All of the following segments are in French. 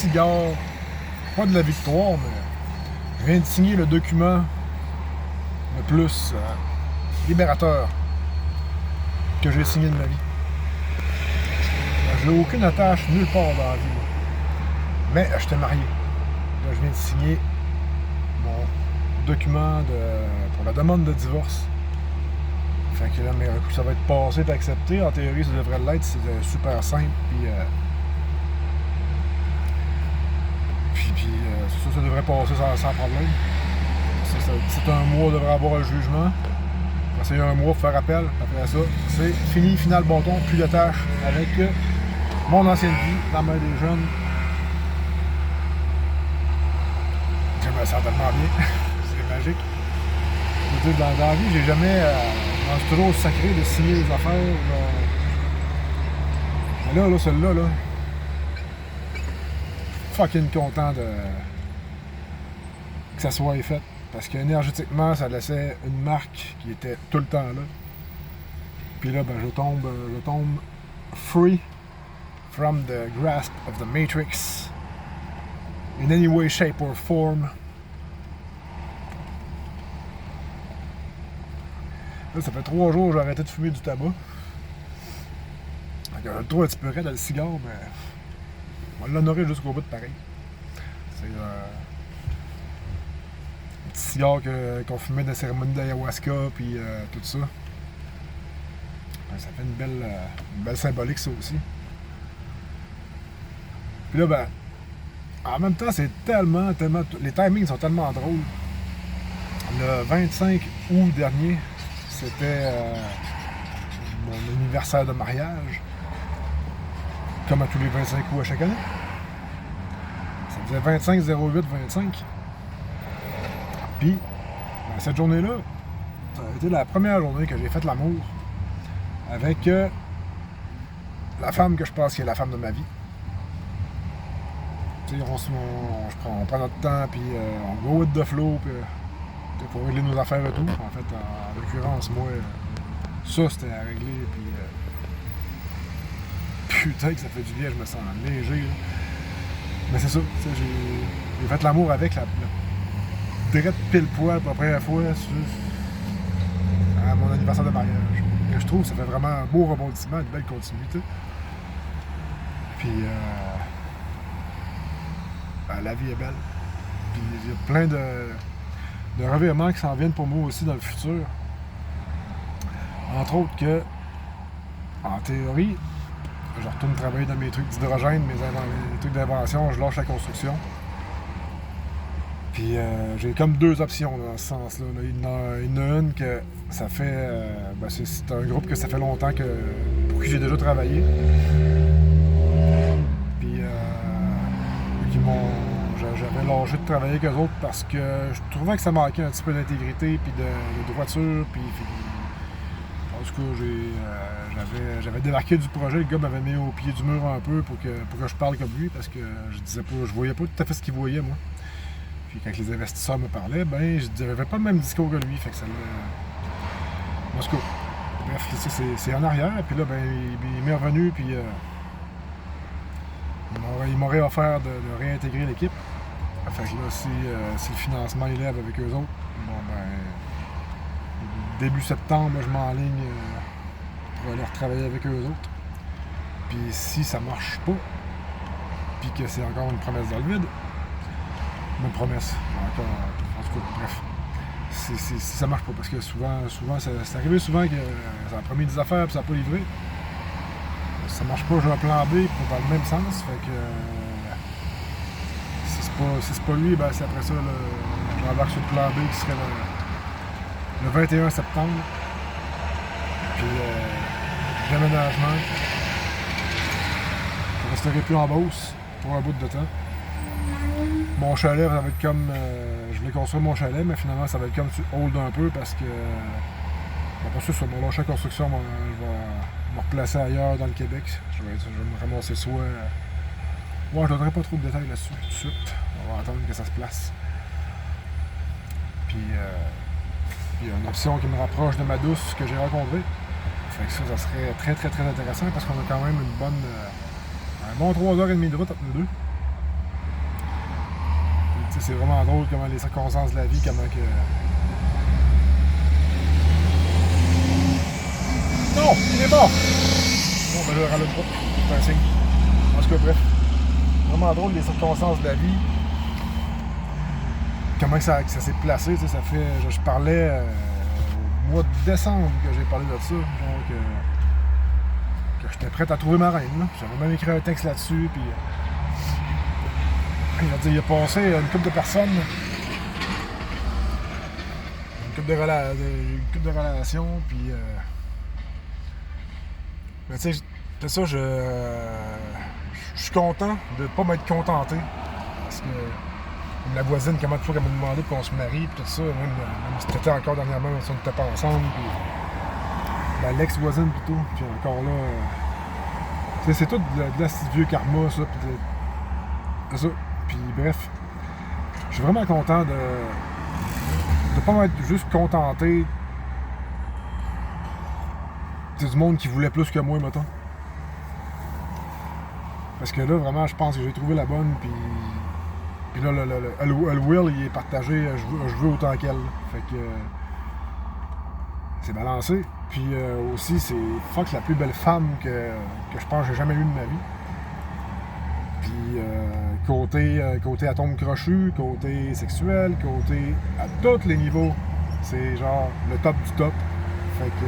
cigare, pas de la victoire, mais je viens de signer le document le plus libérateur que j'ai signé de ma vie. J'ai aucune attache nulle part dans la vie. Mais j'étais marié. Là, je viens de signer mon document pour la demande de divorce. Fait que là, mais ça va être passé et accepté. En théorie, ça devrait l'être. C'est super simple. Puis ça devrait passer sans problème. C'est un mois, devrait avoir un jugement. C'est un mois pour faire appel. Après ça, c'est fini, final bâton, plus de tâches avec mon ancienne vie, la main des jeunes. Je me sens tellement bien. C'est magique. Je veux dire, dans la vie, j'ai jamais. Je suis toujours sacré de signer les affaires. Mais là, celle-là, là. Fucking content que ça soit fait. Parce qu'énergétiquement, ça laissait une marque qui était tout le temps là. Puis là, ben, je tombe free from the grasp of the Matrix in any way, shape or form. Là, ça fait 3 jours que j'ai arrêté de fumer du tabac. J'ai le trou un petit peu raide dans le cigare, mais on va l'honorer jusqu'au bout de pareil. C'est un petit cigare qu'on fumait dans la cérémonie d'ayahuasca, puis tout ça. Ça fait une belle symbolique, ça aussi. Puis là, ben, en même temps, c'est tellement, les timings sont tellement drôles. Le 25 août dernier, c'était mon anniversaire de mariage, comme à tous les 25 août à chaque année. Ça faisait 25-08-25. Puis, ben, cette journée-là, ça a été la première journée que j'ai fait l'amour avec la femme que je pense qui est la femme de ma vie. Tu sais, on prend notre temps, puis on go with the flow, puis pour régler nos affaires et tout. En fait, en l'occurrence, moi, ça c'était à régler, puis putain que ça fait du bien, je me sens léger. Là. Mais c'est ça, j'ai fait l'amour avec la direct pile poil pour la première fois à mon anniversaire de mariage. Et je trouve que ça fait vraiment un beau rebondissement, une belle continuité. Puis ben, la vie est belle. Puis il y a plein de revirements qui s'en viennent pour moi aussi dans le futur. Entre autres que, en théorie, je retourne travailler dans mes trucs d'hydrogène, mes trucs d'invention, je lâche la construction. Puis j'ai comme 2 options dans ce sens-là. Il y en a une que ça fait... ben c'est un groupe que ça fait longtemps pour qui j'ai déjà travaillé. Puis j'avais lâché de travailler avec eux autres parce que je trouvais que ça manquait un petit peu d'intégrité puis de droiture. Puis en tout cas, j'avais débarqué du projet. Le gars m'avait mis au pied du mur un peu pour que je parle comme lui parce que je voyais pas tout à fait ce qu'il voyait, moi. Puis quand les investisseurs me parlaient, ben j'avais pas le même discours que lui, fait que ça me... En tout cas, bref, c'est en arrière, puis là, ben, il m'est revenu, puis il m'aurait offert de réintégrer l'équipe. Fait que là, si le financement il lève avec eux autres, bon ben, début septembre, je m'enligne pour aller retravailler avec eux autres. Puis si ça marche pas, puis que c'est encore une promesse dans le vide, une promesse. Encore, en tout cas, bref. Si ça marche pas, parce que souvent c'est arrivé souvent que ça a promis des affaires et ça n'a pas livré. Si ça marche pas, j'ai un plan B pour dans le même sens. Fait que si c'est pas lui, ben c'est après ça, j'embarque sur le plan B qui serait le 21 septembre. Puis déménagement. Je resterai plus en Beauce pour un bout de temps. Mon chalet, ça va être comme... je voulais construire mon chalet, mais finalement, ça va être comme tu hold un peu parce que... Après ça, sur mon lâcher de construction, je vais me replacer ailleurs dans le Québec. Je vais me ramasser soit... Moi, je ne donnerai pas trop de détails là-dessus tout de suite. On va attendre que ça se place. Puis, il y a une option qui me rapproche de ma douce que j'ai rencontrée. Fait que ça serait très, très, très intéressant parce qu'on a quand même un bon 3h30 de route entre nous deux. C'est vraiment drôle comment les circonstances de la vie, comment que... Non, il est mort! Bon, ben là, râle pas. C'est un signe. En tout cas, bref. Vraiment drôle les circonstances de la vie. Comment que ça s'est placé, ça fait... Je parlais au mois de décembre que j'ai parlé de ça. Donc, que j'étais prêt à trouver ma reine. J'avais même écrit un texte là-dessus, puis... je veux dire, il a passé une couple de personnes, une couple de relations, puis... mais tu sais, c'est ça, je suis content de ne pas m'être contenté. Parce que, comme la voisine, comment de fois qu'elle m'a demandé qu'on se marie, puis tout ça, même si c'était encore dernièrement, si on n'était pas ensemble, puis... Ben, l'ex-voisine plutôt, puis encore là... c'est tout de la vieux karma, ça, puis de ça. Puis bref, je suis vraiment content de pas m'être juste contenté du monde qui voulait plus que moi, mettons. Parce que là, vraiment, je pense que j'ai trouvé la bonne, puis là, le will, il est partagé, je veux autant qu'elle. Fait que c'est balancé. Puis aussi, c'est fuck la plus belle femme que je pense que j'ai jamais eue de ma vie. Puis côté atome crochu, côté sexuel, côté à tous les niveaux, c'est genre le top du top. Fait que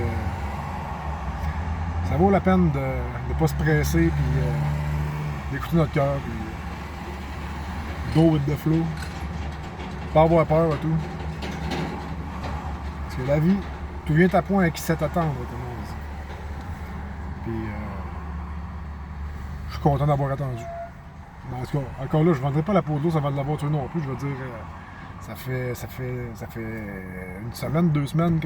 ça vaut la peine de ne pas se presser, puis d'écouter notre cœur, puis go with the flow. Pas avoir peur et tout. Parce que la vie, tout vient à point à qui sait attendre, comme on dit. Puis je suis content d'avoir attendu. En tout cas, encore là, je ne vendrai pas la peau de l'ours avant de la voiture non plus. Je veux dire, ça fait une semaine, 2 semaines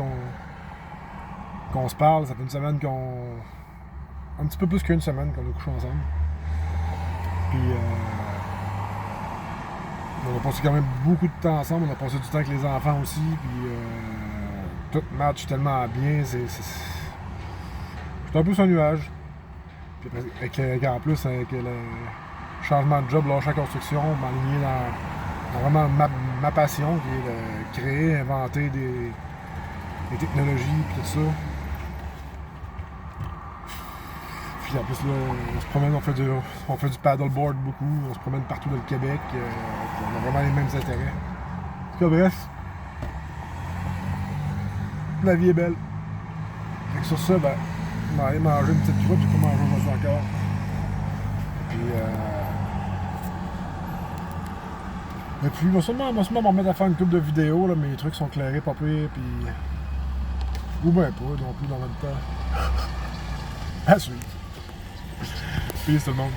qu'on se parle. Ça fait une semaine un petit peu plus qu'une semaine qu'on a couché ensemble. Puis, on a passé quand même beaucoup de temps ensemble. On a passé du temps avec les enfants aussi. Puis, tout match tellement bien. C'est un peu sur un nuage. Puis, en plus, avec le changement de job, lâcher la construction, m'aligner dans vraiment ma passion, qui est de créer, inventer des technologies, puis tout ça. Puis en plus, là, on se promène, on fait du paddleboard beaucoup, on se promène partout dans le Québec, on a vraiment les mêmes intérêts. En tout cas, bref, la vie est belle. Fait que sur ça, ben, on va aller manger une petite croûte, j'ai pas mangé aujourd'hui encore. Puis, et puis, je vais sûrement me remettre à faire une couple de vidéos, là, mes trucs sont clairés, pas pire, puis... Ou ben pas, non plus, dans le même temps. À suivre. Peace tout le monde.